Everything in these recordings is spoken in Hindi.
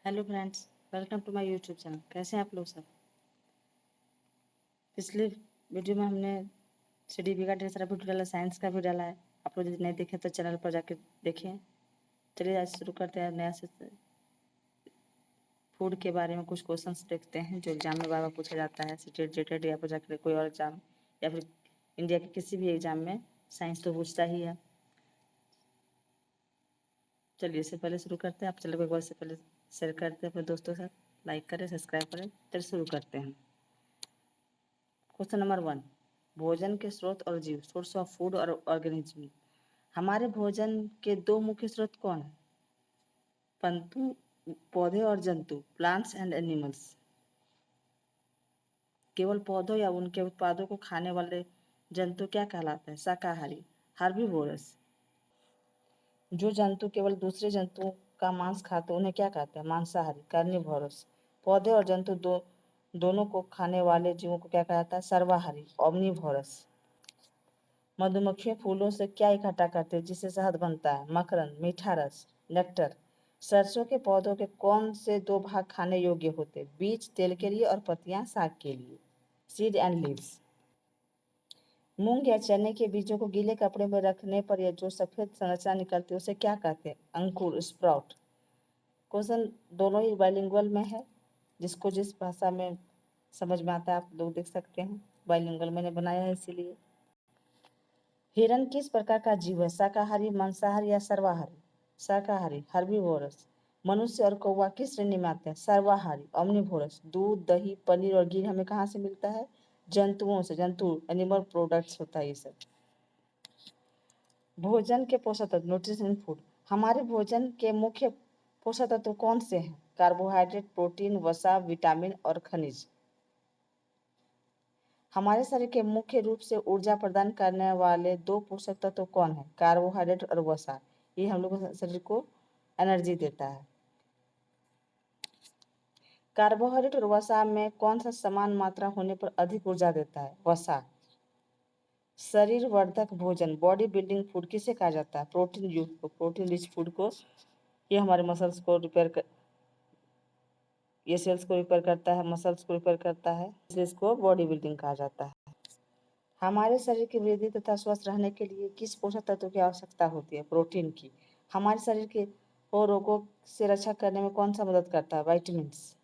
Hello friends, welcome to my YouTube channel. कैसे हैं आप लोग सब। पिछले वीडियो में हमने CDP का ढेर सारा वीडियो डाला, साइंस का भी डाला है। आप लोग यदि नहीं देखे तो चैनल पर जाके देखें। चलिए आज शुरू करते हैं नया से। फूड के बारे में कुछ क्वेश्चंस देखते हैं जो एग्जाम में बार बार पूछा जाता है। स्टेट जेटेड या फिर जाकर कोई और एग्जाम या फिर इंडिया के किसी भी एग्जाम में साइंस तो पूछता ही है। चलिए इससे पहले शुरू करते हैं। आप चलो एक बार से पहले शेयर करते हैं अपने दोस्तों के साथ, लाइक करें, सब्सक्राइब करें। चलिए शुरू करते हैं। क्वेश्चन नंबर 1, भोजन के स्रोत और जीव, सोर्स ऑफ फूड और ऑर्गेनिज्म। हमारे भोजन के दो मुख्य स्रोत कौन है? पंतु पौधे और जंतु, प्लांट्स एंड एनिमल्स। केवल पौधों या उनके उत्पादों को खाने वाले जंतु क्या कहलाते हैं? शाकाहारी, हार्बीवोरस। जो जंतु केवल दूसरे जंतुओं का मांस खाते हैं उन्हें क्या कहते हैं? मांसाहारी, कार्निवोरस। पौधे और जंतु दोनों को खाने वाले जीवों को क्या कहता है? सर्वाहारी, ओमनिवोरस। मधुमक्खियां फूलों से क्या इकट्ठा करती है जिससे शहद बनता है? मकरंद, मीठा रस, नेक्टर। सरसों के पौधों के कौन से दो भाग खाने योग्य होते? बीज तेल के लिए और पत्तियां साग के लिए। Seed and leaves. मूंग या चने के बीजों को गीले कपड़े में रखने पर यह जो सफेद संरचना निकलती है उसे क्या कहते हैं? अंकुर, स्प्राउट। क्वेश्चन दोनों ही बाइलिंगुअल में है, जिसको जिस भाषा में समझ में आता है आप लोग देख सकते हैं। बाइलिंगुअल मैंने बनाया है इसीलिए। हिरन किस प्रकार का जीव है? शाकाहारी, मांसाहारी या सर्वाहारी? शाकाहारी, हर्बीवोरस। मनुष्य और कौवा किस श्रेणी में आते हैं? सर्वाहारी, ओमनिवोरस। दूध, दही, पनीर और घी हमें कहाँ से मिलता है? जंतुओं से। जंतु एनिमल प्रोडक्ट्स होता है ये सब। भोजन के पोषक तत्व, न्यूट्रिशन फूड। हमारे भोजन के मुख्य पोषक तत्व कौन से हैं? कार्बोहाइड्रेट, प्रोटीन, वसा, विटामिन और खनिज। हमारे शरीर के मुख्य रूप से ऊर्जा प्रदान करने वाले दो पोषक तत्व कौन है? कार्बोहाइड्रेट और वसा। ये हम लोग शरीर को एनर्जी देता है। कार्बोहाइड्रेट और वसा में कौन सा समान मात्रा होने पर अधिक ऊर्जा देता है? वसा। शरीर वर्धक भोजन, बॉडी बिल्डिंग फूड किसे कहा जाता है? प्रोटीन युक्त को, प्रोटीन रिच फूड को। ये हमारे मसल्स को ये सेल्स को रिपेयर करता है, मसल्स को रिपेयर करता है, इसलिए इसको बॉडी बिल्डिंग कहा जाता है। हमारे शरीर की वृद्धि तथा स्वस्थ रहने के लिए किस पोषक तत्व की आवश्यकता होती है? प्रोटीन की। हमारे शरीर के रोगों से रक्षा करने में कौन सा मदद करता है? विटामिन्स।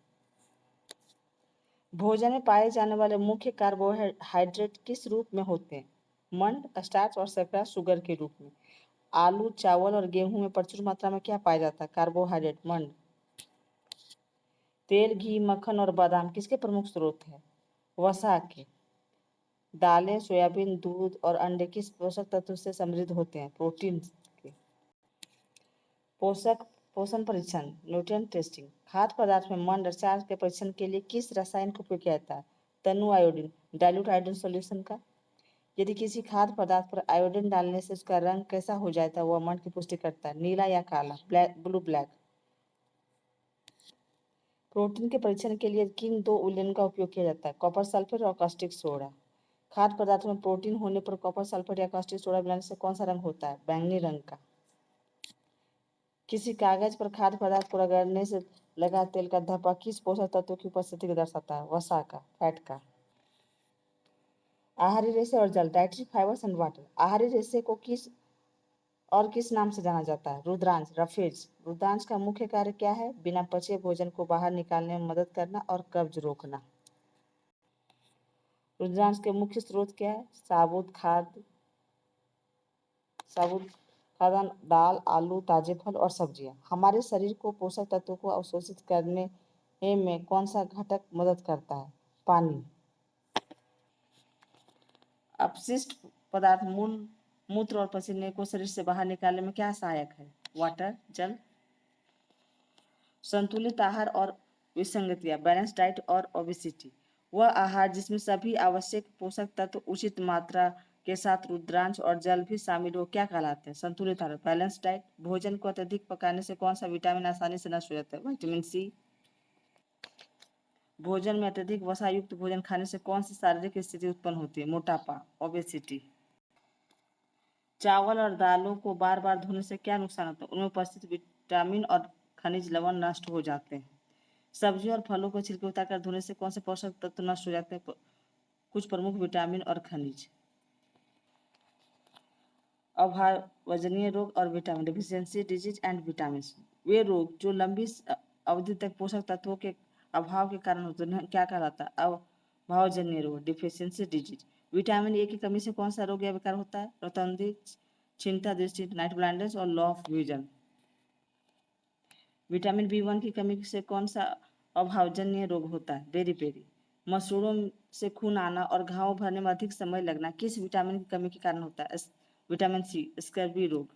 भोजन में पाए जाने वाले मुख्य कार्बोहाइड्रेट किस रूप में होते हैं? मंड, स्टार्च और शर्करा शुगर के रूप में। आलू, चावल और गेहूं में प्रचुर मात्रा में क्या पाया जाता है? कार्बोहाइड्रेट, मंड। तेल, घी, मक्खन और बादाम किसके प्रमुख स्रोत हैं? वसा के। दालें, सोयाबीन, दूध और अंडे किस पोषक तत्व से समृद्ध होते हैं? प्रोटीन के। पोषण परीक्षण, न्यूट्रिएंट टेस्टिंग। खाद्य पदार्थ में मंड और क्षार के परीक्षण के लिए किस रसायन का उपयोग किया जाता है? तनु आयोडीन, डाइल्यूट आयोडीन सॉल्यूशन का। यदि किसी खाद्य पदार्थ पर आयोडीन डालने से उसका रंग कैसा हो जाता है, वह मंड की पुष्टि करता है? नीला या काला, ब्लू ब्लैक। प्रोटीन के परीक्षण के लिए किन दो उलयन का उपयोग किया जाता है? कॉपर सल्फेट और कास्टिक सोडा। खाद्य पदार्थ में प्रोटीन होने पर कॉपर सल्फेट या कास्टिक सोडा मिलाने से कौन सा रंग होता है? बैंगनी रंग का। किसी कागज पर खाद्य पदार्थ को रगड़ने से लगा तेल का धब्बा किस पोषक तत्व की उपस्थिति को दर्शाता है? वसा का, फैट का। आहारी रेशे और जल, डाइटरी फाइबर्स एंड वाटर। आहारी रेशे को किस नाम से जाना जाता है? रुद्रांश, रफेज। रुद्रांश का मुख्य कार्य क्या है? बिना पचे भोजन को बाहर निकालने में मदद करना और कब्ज रोकना। रुद्रांश के मुख्य स्रोत क्या है? साबुत खाद्यान्न, दाल, आलू, ताजे फल और सब्जियां। हमारे शरीर को पोषक तत्वों को अवशोषित करने में कौन सा घटक मदद करता है? पानी। अपशिष्ट पदार्थ मूत्र और पसीने को शरीर से बाहर निकालने में क्या सहायक है? वाटर, जल। संतुलित आहार और विसंगतियां, बैलेंस डाइट और ओबेसिटी। वह आहार जिसमें सभी आवश्यक पोषक तत्व उचित मात्रा के साथ रुद्रांश और जल भी शामिल हो क्या कहलाते हैं? संतुलित आहार, बैलेंस डाइट। भोजन को अत्यधिक पकाने से कौन सा विटामिन आसानी से नष्ट हो जाता है? Vitamin C. भोजन में अत्यधिक वसा युक्त भोजन खाने से कौन सी शारीरिक स्थिति उत्पन्न होती है? मोटापा, ओबेसिटी। चावल और दालों को बार बार धोने से क्या नुकसान होता है? उनमें उपस्थित विटामिन और खनिज लवण नष्ट हो जाते हैं। सब्जियों और फलों को छिलके उतारकर धोने से कौन से पोषक तत्व नष्ट हो जाते हैं? कुछ प्रमुख विटामिन और खनिज। अभावजनीय रोग और vitamin deficiency disease and vitamin. वे रोग जो लंबी अवधि तक पोषक तत्वों के अभाव के कारण होते हैं क्या कहलाता है? अभावजन्य रोग डिफिशियंसी डिजीज। विटामिन ए की कमी से कौन सा रोग या विकार होता है? रोतंदी, छिन्नता दृष्टि, नाइट ब्लाइंडनेस और law of vision. Vitamin B1 की कमी से कौन सा अभावजन्य रोग होता है? बेरी। मसूड़ों से खून आना और घाव भरने में अधिक समय लगना किस विटामिन की कमी के कारण होता है? विटामिन सी, स्कर्वी रोग।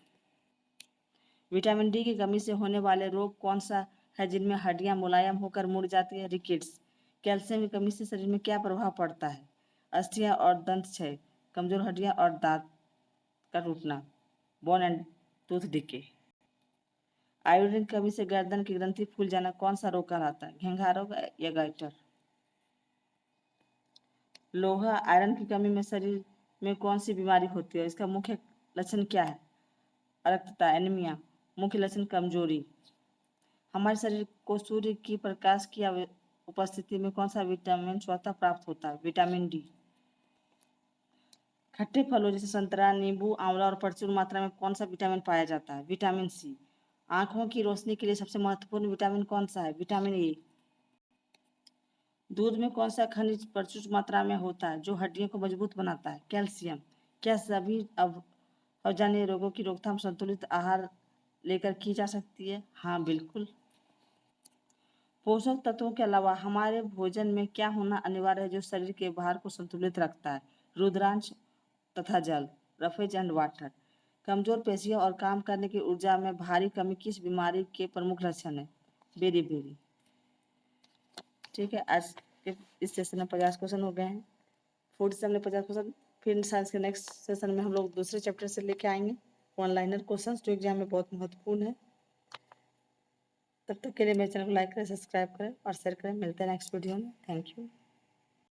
विटामिन डी की कमी से होने वाले रोग कौन सा है जिनमें हड्डियां मुलायम होकर मुड़ जाती है? रिकेट्स। कैल्शियम की कमी से शरीर में क्या प्रभाव पड़ता है? अस्थियां और दंत क्षय, कमजोर हड्डियां और दांत का टूटना, bone and tooth decay. Iodine की कमी से गर्दन की ग्रंथि फूल जाना कौन सा रोग कहलाता है? घेंघा रोग या गाइटर। लोहा आयरन की कमी में शरीर में कौन सी बीमारी होती है? इसका मुख्य लक्षण क्या है? अरक्तता, एनीमिया। मुख्य लक्षण कमजोरी। हमारे शरीर को सूर्य की प्रकाश की उपस्थिति में कौन सा विटामिन स्वतः प्राप्त होता है? Vitamin D. खट्टे फलों जैसे संतरा, नींबू, आंवला और प्रचुर मात्रा में कौन सा विटामिन पाया जाता है? Vitamin C. आंखों की रोशनी के लिए सबसे महत्वपूर्ण विटामिन कौन सा है? Vitamin A. दूध में कौन सा खनिज प्रचुर मात्रा में होता है जो हड्डियों को मजबूत बनाता है? कैल्शियम। क्या सभी अवजानीय रोगों की रोकथाम संतुलित आहार लेकर की जा सकती है? हाँ, बिल्कुल। पोषक तत्वों के अलावा हमारे भोजन में क्या होना अनिवार्य है जो शरीर के भार को संतुलित रखता है? रुद्रांश तथा जल, रफेज एंड वाटर। कमजोर पेशियों और काम करने की ऊर्जा में भारी कमी किस बीमारी के प्रमुख लक्षण है? बेरी। ठीक है, आज के इस सेशन में 50 क्वेश्चन हो गए हैं। फूड से हमने 50 क्वेश्चन, फिर साइंस के नेक्स्ट सेशन में हम लोग दूसरे चैप्टर से लेके आएंगे वन लाइनर क्वेश्चन जो एग्जाम में बहुत महत्वपूर्ण है। तब तक के लिए मेरे चैनल को लाइक करें, सब्सक्राइब करें और शेयर करें। मिलते हैं नेक्स्ट वीडियो में। Thank you.